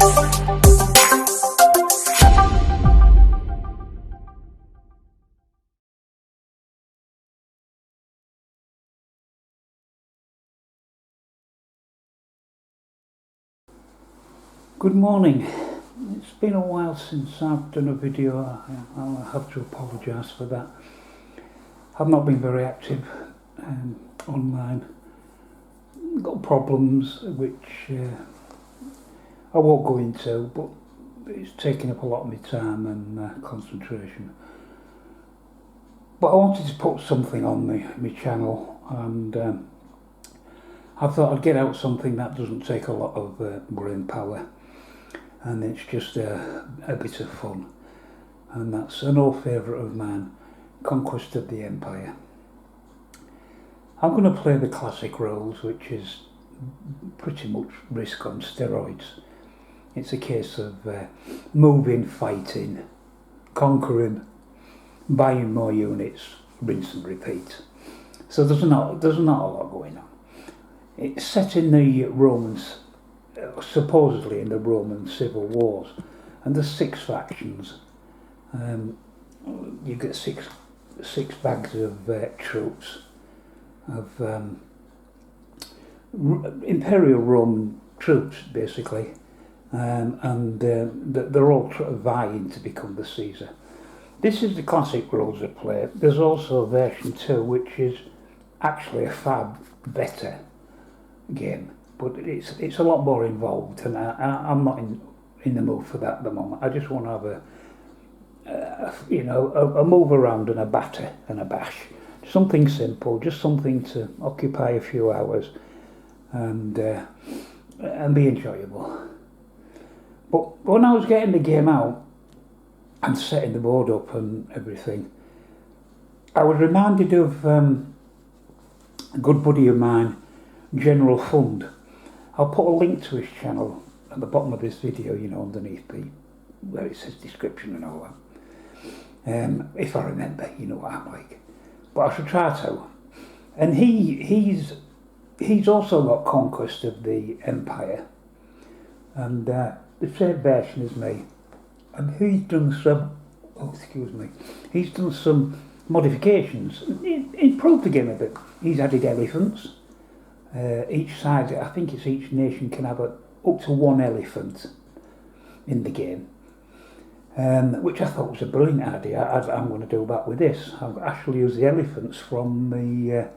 Good morning. It's been a while since I've done a video. I'll have to apologise for that. I've not been very active online. Got problems which I won't go into, but it's taking up a lot of my time and concentration. But I wanted to put something on my channel, and I thought I'd get out something that doesn't take a lot of brain power. And it's just a bit of fun, and that's an old favourite of mine, Conquest of the Empire. I'm going to play the classic roles, which is pretty much Risk on steroids. It's a case of moving, fighting, conquering, buying more units, rinse and repeat. So there's not a lot going on. It's set in the Romans, supposedly in the Roman civil wars, and there's 6 factions. You get six bags of troops of Imperial Roman troops, basically, and they're all vying to become the Caesar. This is the classic roles of play. There's also version 2, which is actually a far better game. But it's a lot more involved, and I'm not in the mood for that at the moment. I just want to have a move around and a batter and a bash. Something simple, just something to occupy a few hours and be enjoyable. But when I was getting the game out and setting the board up and everything, I was reminded of a good buddy of mine, General Fund. I'll put a link to his channel at the bottom of this video, underneath where it says description and all that. If I remember, you know what I'm like. But I should try to. And he's also got Conquest of the Empire, and the same version as me. And he's done some modifications. Improved the game a bit. He's added elephants. Each side, I think it's each nation can have up to 1 elephant in the game, which I thought was a brilliant idea. I'm going to do that with this. I've actually used the elephants from the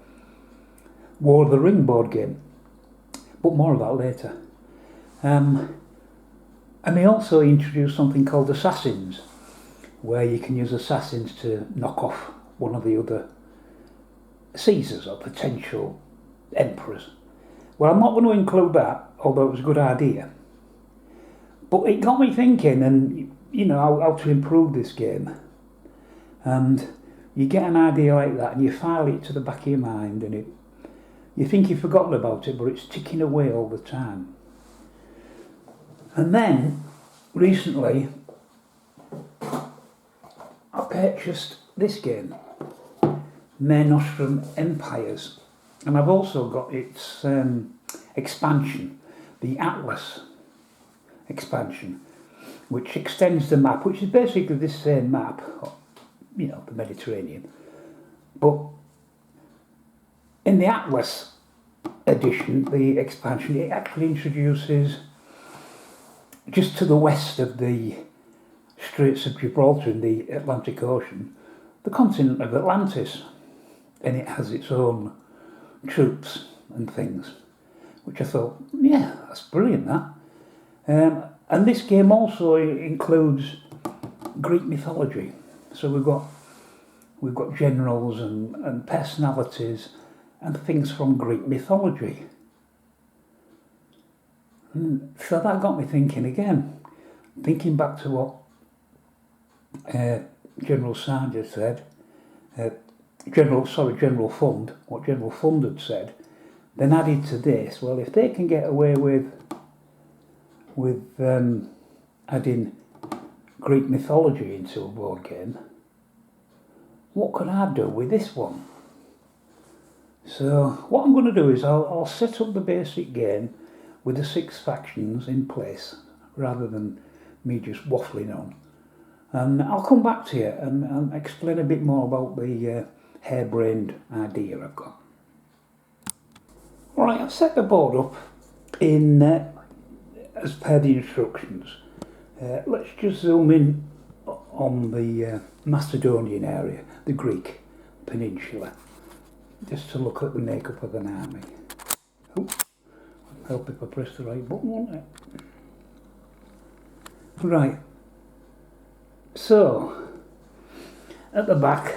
War of the Ring board game, but more of that later. And they also introduced something called assassins, where you can use assassins to knock off one of the other Caesars or potential emperors. Well, I'm not going to include that, although it was a good idea. But it got me thinking, and how to improve this game. And you get an idea like that, and you file it to the back of your mind, and you think you've forgotten about it, but it's ticking away all the time. And then recently, I purchased this game, Mare Nostrum Empires. And I've also got its expansion, the Atlas expansion, which extends the map, which is basically this same map, the Mediterranean. But in the Atlas edition, the expansion, it actually introduces, just to the west of the Straits of Gibraltar in the Atlantic Ocean, the continent of Atlantis. And it has its own troops and things, which I thought, yeah, that's brilliant, that. And this game also includes Greek mythology. So we've got generals and personalities and things from Greek mythology. And so that got me thinking again, thinking back to what General Sarger said, General Fund, what General Fund had said, then added to this, well, if they can get away with adding Greek mythology into a board game, what could I do with this one? So what I'm going to do is I'll set up the basic game with the 6 factions in place, rather than me just waffling on. And I'll come back to you and explain a bit more about the harebrained idea I've got. Right, I've set the board up in as per the instructions. Let's just zoom in on the Macedonian area, the Greek peninsula, just to look at the makeup of an army. Oh, help if I press the right button, won't it? Right, so at the back,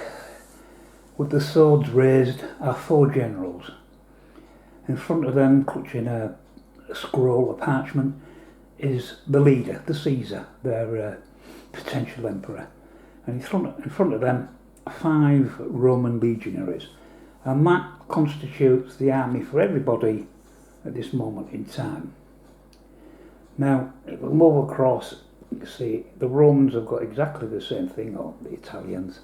with the swords raised, are 4 generals. In front of them, clutching a scroll, a parchment, is the leader, the Caesar, their potential emperor. And in front of them, 5 Roman legionaries. And that constitutes the army for everybody at this moment in time. Now, if we move across, you see the Romans have got exactly the same thing, or the Italians.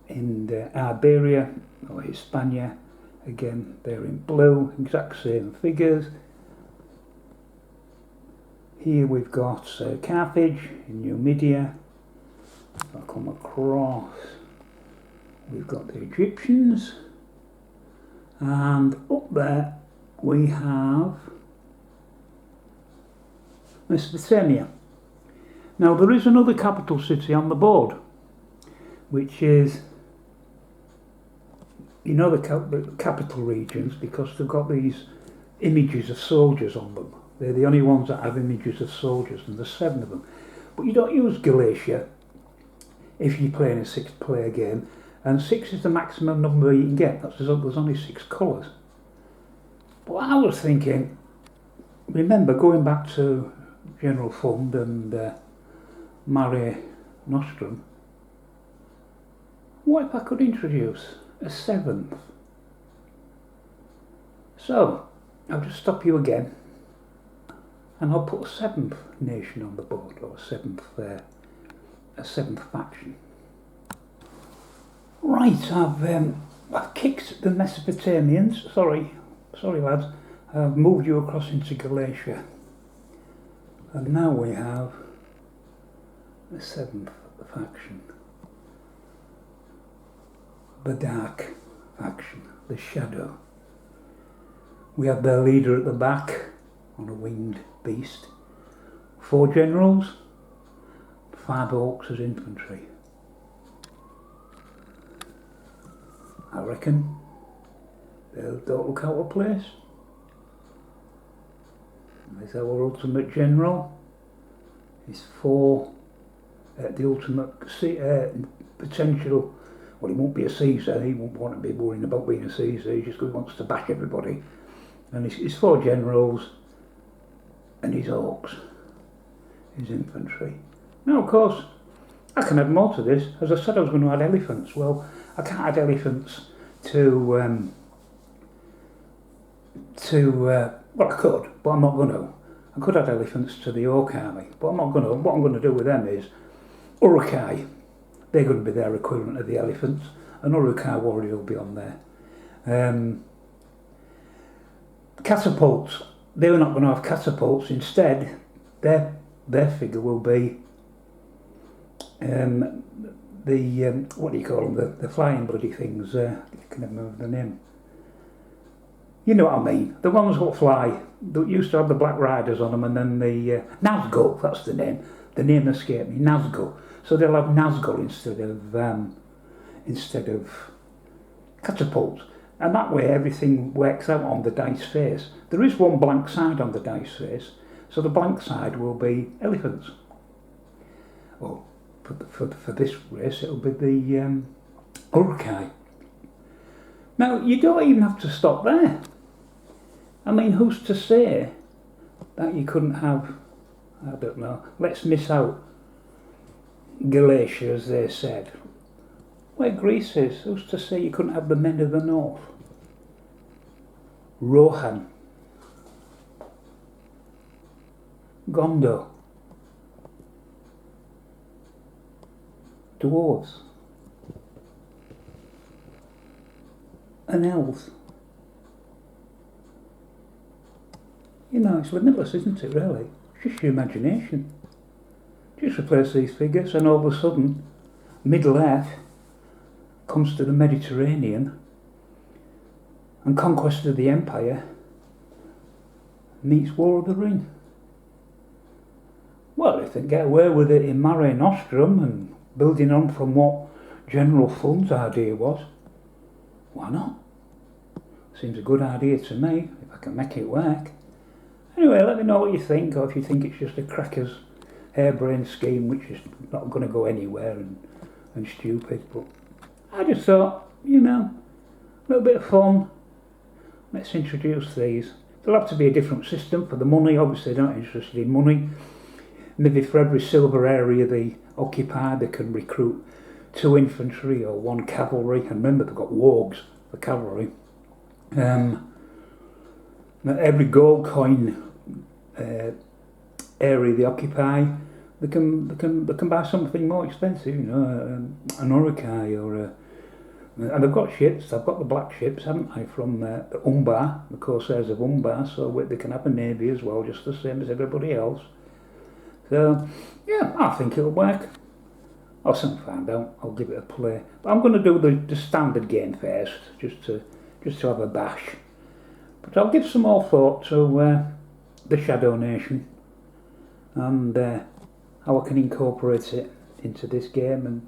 In Iberia, or Hispania, again, they're in blue, exact same figures. Here we've got Carthage in Numidia. If I come across, we've got the Egyptians. And up there we have Mesopotamia. Now there is another capital city on the board, which is, you know, the capital regions, because they've got these images of soldiers on them. They're the only ones that have images of soldiers, and there's 7 of them. But you don't use Galatia if you're playing a 6-player game, and 6 is the maximum number you can get. There's only 6 colours. But I was thinking, remember going back to General Fund and Mare Nostrum, what if I could introduce a 7th? So, I'll just stop you again, and I'll put a 7th nation on the board, or a 7th faction. Right, I've kicked the Mesopotamians. Sorry lads. I've moved you across into Galatia, and now we have the 7th faction. The dark faction, the shadow. We have their leader at the back on a winged beast. 4 generals, 5 orcs as infantry. I reckon they don't look out of place. There's our ultimate general. He's 4 the ultimate potential. Well, he won't be a Caesar, he won't want to be worrying about being a Caesar, he just wants to bash everybody. And he's 4 generals and his orcs, his infantry. Now, of course, I can add more to this. As I said, I was going to add elephants. Well, I can't add elephants to well, I could, but I'm not going to. I could add elephants to the orc army, but I'm not going to. What I'm going to do with them is Uruk-hai. They're going to be their equivalent of the elephants. An Uruk-hai warrior will be on there. Catapults. They're not going to have catapults. Instead, their figure will be what do you call them? The flying bloody things. I can't remember the name. You know what I mean? The ones that fly. That used to have the black riders on them, and then the Nazgul. That's the name. The name escaped me. Nazgul. So they'll have Nazgul instead of catapults, and that way everything works out on the dice face. There is one blank side on the dice face, so the blank side will be elephants. Well, for this race, it'll be the Uruk-hai. Now, you don't even have to stop there. I mean, who's to say that you couldn't have, I don't know, let's miss out Galatia, as they said. Where Greece is, who's to say you couldn't have the men of the north? Rohan, Gondo, dwarves, and elves. You know, it's limitless, isn't it, really? Just your imagination. Just replace these figures and all of a sudden Middle Earth comes to the Mediterranean and Conquest of the Empire meets War of the Ring. Well, if they get away with it in Mare Nostrum and building on from what General Fun's idea was, why not? Seems a good idea to me, if I can make it work. Anyway, let me know what you think, or if you think it's just a cracker's harebrained scheme which is not going to go anywhere and stupid. But I just thought, a little bit of fun. Let's introduce these. There'll have to be a different system for the money. Obviously, they're not interested in money. Maybe for every silver area they occupy, they can recruit 2 infantry or 1 cavalry. And remember, they've got wargs for cavalry. Every gold coin area they occupy, they can buy something more expensive. An Urukai or and they've got ships. They've got the black ships, haven't they, from Umbar, the Corsairs of Umbar. So they can have a navy as well, just the same as everybody else. So yeah, I think it'll work. I'll soon find out. I'll give it a play. But I'm going to do the standard game first, just to have a bash. But I'll give some more thought to the Shadow Nation and how I can incorporate it into this game, and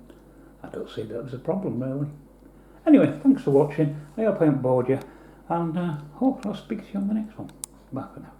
I don't see that as a problem really. Anyway, thanks for watching. I hope I haven't bored you, and hope I'll speak to you on the next one. Bye for now.